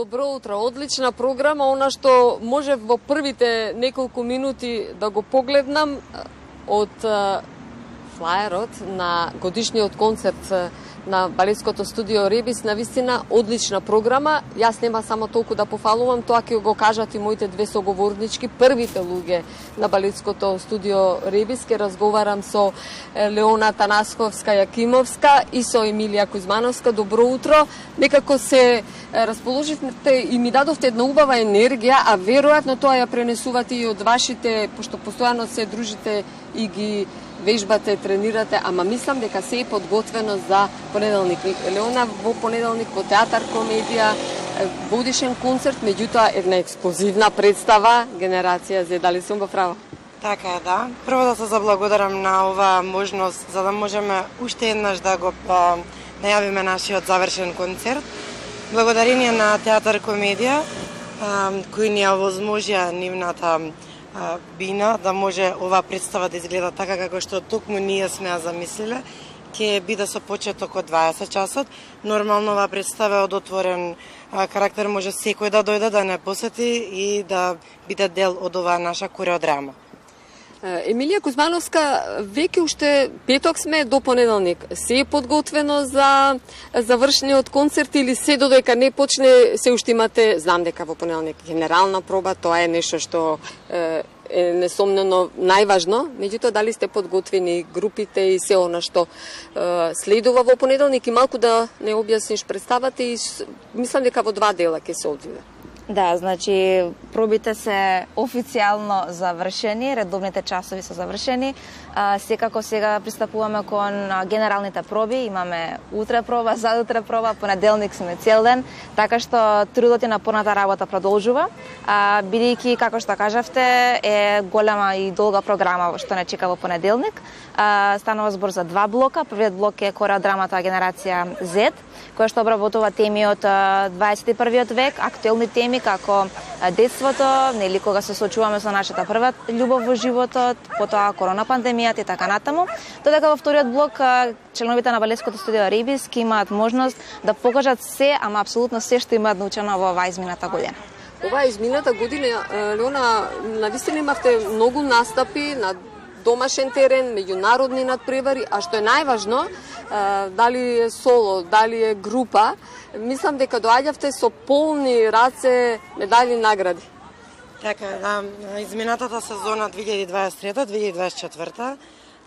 Добро утро, одлична програма, она што може во првите неколку минути да го погледнам од флаерот на годишниот концерт на балетското студио Ребис, навистина одлична програма. Јас нема само толку да пофалувам, тоа ќе го кажат и моите две соговорнички, првите луѓе на балетското студио Ребис. Ке разговарам со Леона Танасковска-Јакимовска и со Емилија Кузмановска. Добро утро. Некако се расположивте и ми дадовте една убава енергија, а веројатно тоа ја пренесувате и од вашите, пошто постојано се дружите и ги вежбате, тренирате, ама мислам дека се е подготвено за понеделник. Леона, во понеделник во театар комедија, годишен концерт, меѓутоа една ексклузивна представа Генерација Z. Дали сум во право? Така е, да. Прво да се заблагодарам на оваа можност за да можеме уште еднаш да го најавиме нашиот завршен концерт. Благодарение на театар комедија кои ни ја овозможија нивната бина да може оваа представа да изгледа така како што токму ние сме ја замислиле. Ќе биде со почеток од 20 часот. Нормално оваа представа е од отворен карактер, може секој да дојде да не посети и да биде дел од оваа наша кореодрама. Емилија Кузмановска, веќе уште петок сме до понеделник. Се е подготвено за завршниот концерт или се додека не почне, се уште имате, знам дека во понеделник генерална проба, тоа е нешто што е несомнено најважно, меѓутоа дали сте подготвени групите и се она што следува во понеделник и малку да не објасниш представата и мислам дека во два дела ќе се одвие. Да, значи пробите се официјално завршени, редовните часови се завршени. Секако сега пристапуваме кон генералните проби, имаме утре проба, задутре проба, понеделник сме цел ден, така што трудот и напорната работа продолжува, бидејќи, како што кажавте, е голема и долга програма што не чека во понеделник. Станува збор за два блока. Првиот блок е кореодрамата Генерација Z, која што обработува теми од 21 век, актуелни теми како детството, нели кога се соочуваме со нашата прва љубов во животот, потоа корона пандемијата и така натаму. Додека во вториот блок членовите на балетското студио Ребис ќе имаат можност да покажат се, ама апсолутно се што имаат научено во оваа измината година. Оваа измината година, Леона, навистина имавте многу настапи на домашен терен, меѓународни надпревари, а што е најважно, дали е соло, дали е група, мислам дека доаѓавте со полни раце медали и награди. Така, да, изминатата сезона 2023-2024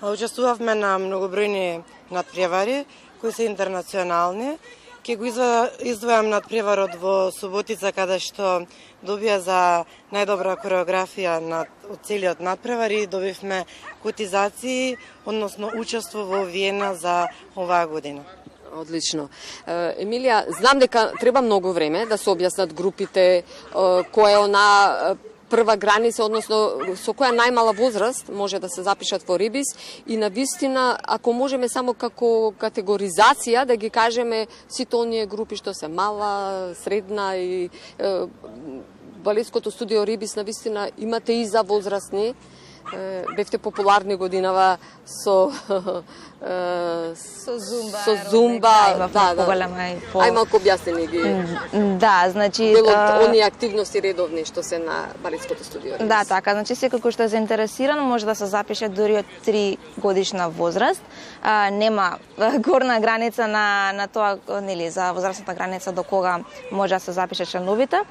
учествувавме на многобројни надпревари кои се интернационални. Ке го издвојам надпреварот во Суботица, каде што добија за најдобра кореографија од целиот надпревар и добивме котизации, односно учество во Виена за оваа година. Одлично. Емилија, знам дека треба многу време да се објаснат групите, која е она прва граница, односно со која најмала возраст може да се запишат во Ребис и навистина, ако можеме само како категоризација да ги кажеме сите оние групи што се мала, средна и балетското студио Ребис навистина имате и за возрастни. Бевте популарни годинава со зумба, да. Ај малку објаснени ги. Да, значи дел од оние активности редовни што се на балетското студио. Да, така, значи секој кој што е заинтересиран може да се запише дури од 3 годишна возраст. Нема горна граница на тоа, нели, за возрастната граница до кога може да се запише членовите.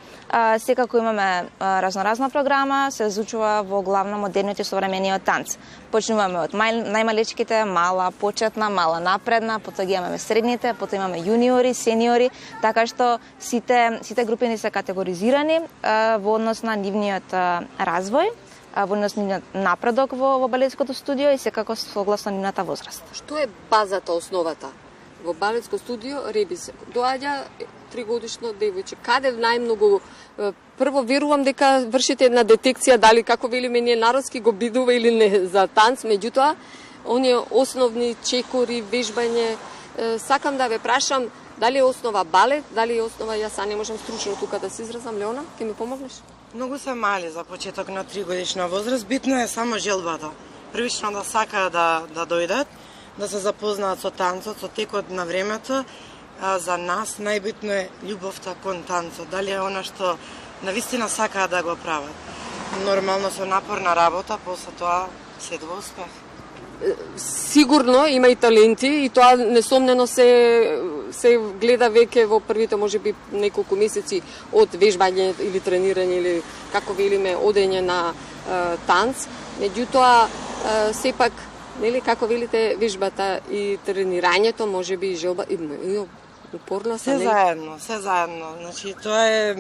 Секако имаме разноразна програма, се изучува во главно модерниот и современиот танц. Почнуваме од најмалечките, мала, почетна, мала, напредна, потоа ги имаме средните, потоа имаме јуниори, сениори, така што сите групи ни се категоризирани во однос на нивниот развој, во однос на нивниот напредок во балетското студио и секако согласно нивната возраст. Што е базата, основата? Во балетско студио Ребис доаѓа 3-годишно девојче. Каде најмногу прво верувам дека вршите една детекција дали како велиме ние народски го бидува или не за танц, меѓутоа оние основни чекори, вежбање, сакам да ве прашам дали е основа балет, дали е основа, јас не можам стручно тука да се изразам, Леона, ќе ми помогнеш? Многу се мали за почеток на 3-годишна возраст, битно е само желбата. Првично да сакаат да дојдат, да се запознаат со танцот, со текот на времето, за нас најбитно е љубовта кон танцот. Дали е она што навистина сакаат да го прават. Нормално со напорна работа, после тоа след во успех. Сигурно има и таленти и тоа несомнено се гледа веќе во првите можеби неколку месеци од вежбање или тренирање или како велиме одење на танц. Меѓутоа сепак нели како велите вежбата и тренирањето можеби и желба и упорно се заедно. Значи тоа е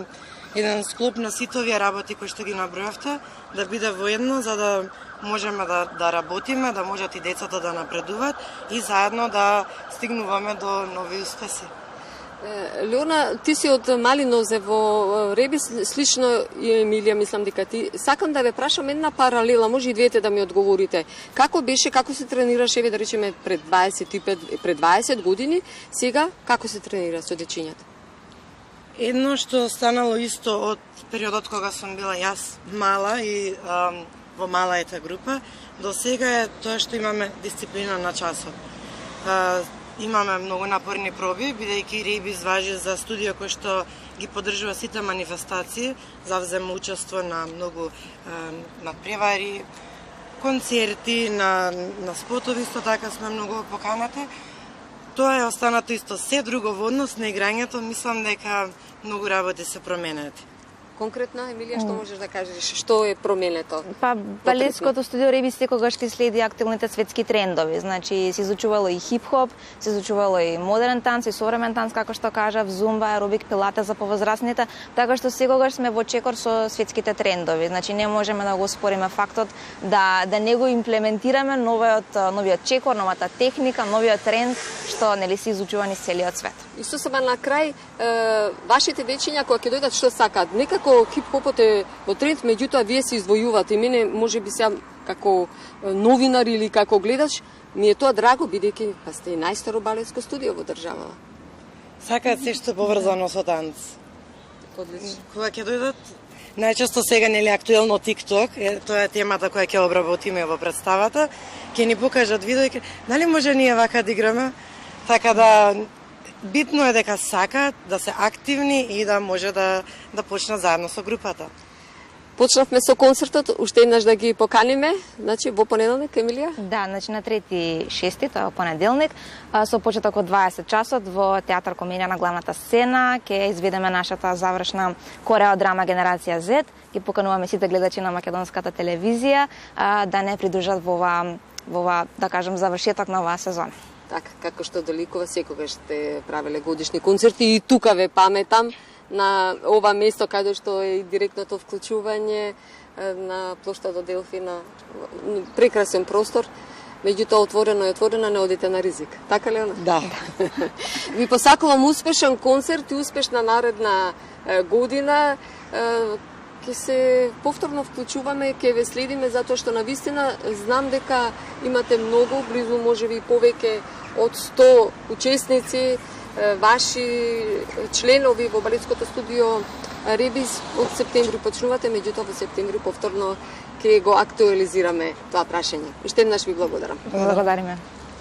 еден склоп на сите овие работи кои што ги набројавте да биде воедно за да можеме да работиме, да можат и децата да напредуваат и заедно да стигнуваме до нови успеси. Леона, ти си од мали нозе во Ребис, слично и Емилија, мислам дека ти. Сакам да ве прашам една паралела, може и двете да ми одговорите. Како беше, како се тренираше, да речеме, пред 20 години, сега како се тренира со дечињата? Едно што станало исто од периодот кога сум била јас мала и во малајата група, до сега е тоа што имаме дисциплина на часот. Имаме многу напорни проби, бидејќи Ребис важи за студио кој што ги поддржува сите манифестации, завзема учество на многу надпревари, концерти, на спотови, исто така сме многу поканати. Тоа е останато исто. Се друго во однос на играњето, мислам дека многу работи се променети. Конкретно, Емилија, што можеш да кажеш? Што е променето? Па, балетското студио Ребис секогаш ќе следи активните светски трендови. Значи, се изучувало и хип-хоп, се изучувало и модерен танц, и современ танц, како што кажав, зумба, аеробик, пилатес за повозрастните, така што секогаш сме во чекор со светските трендови. Значи, не можеме да го спориме фактот да не го имплементираме новиот чекор, новата техника, новиот тренд, што нели се изучува низ целиот свет. И сосема на крај, вашите дечиња кога ќе дојдат што сакаат? Некако хип-хопот е во тренд, меѓутоа вие се извојувате. Мене можеби сега како новинар или како гледач ми е тоа драго, бидејќи сте и најстаро балетско студио во државава. Сакаат се што поврзано со танц. Одлично. Кога ќе дојдат, најчесто сега нели актуелно TikTok, тоа е темата која ќе обработиме во представата, ќе ни покажат видео и дали може ние вака да играме, така да битно е дека сакаат да се активни и да може да почнат заедно со групата. Почнавме со концертот, уште еднаш да ги поканиме, значи во понеделник, Емилија? Да, значи на 3.6, тоа е понеделник, со почеток од 20 часот во Театар Комедија на главната сцена, ќе изведеме нашата завршна кореодрама Генерација Z, ги покануваме сите гледачи на македонската телевизија да не придружат во ова, да кажем, завршеток на оваа сезона. Така, како што доликува, секогаш сте правеле годишни концерти и тука ве паметам на ова место каде што е директното вклучување на плоштадот Делфина, прекрасен простор, меѓутоа отворено, не одите на ризик. Така ли она? Да. Ви посакувам успешен концерт и успешна наредна година. Ќе се повторно вклучуваме, ќе ве следиме затоа што навистина знам дека имате многу, близу можеби повеќе од 100 учесници, ваши членови во балетското студио Ребис. Од септември почнувате, меѓутоа во септември повторно ќе го актуализираме тоа прашање. Уште еднаш ви благодарам. Благодариме.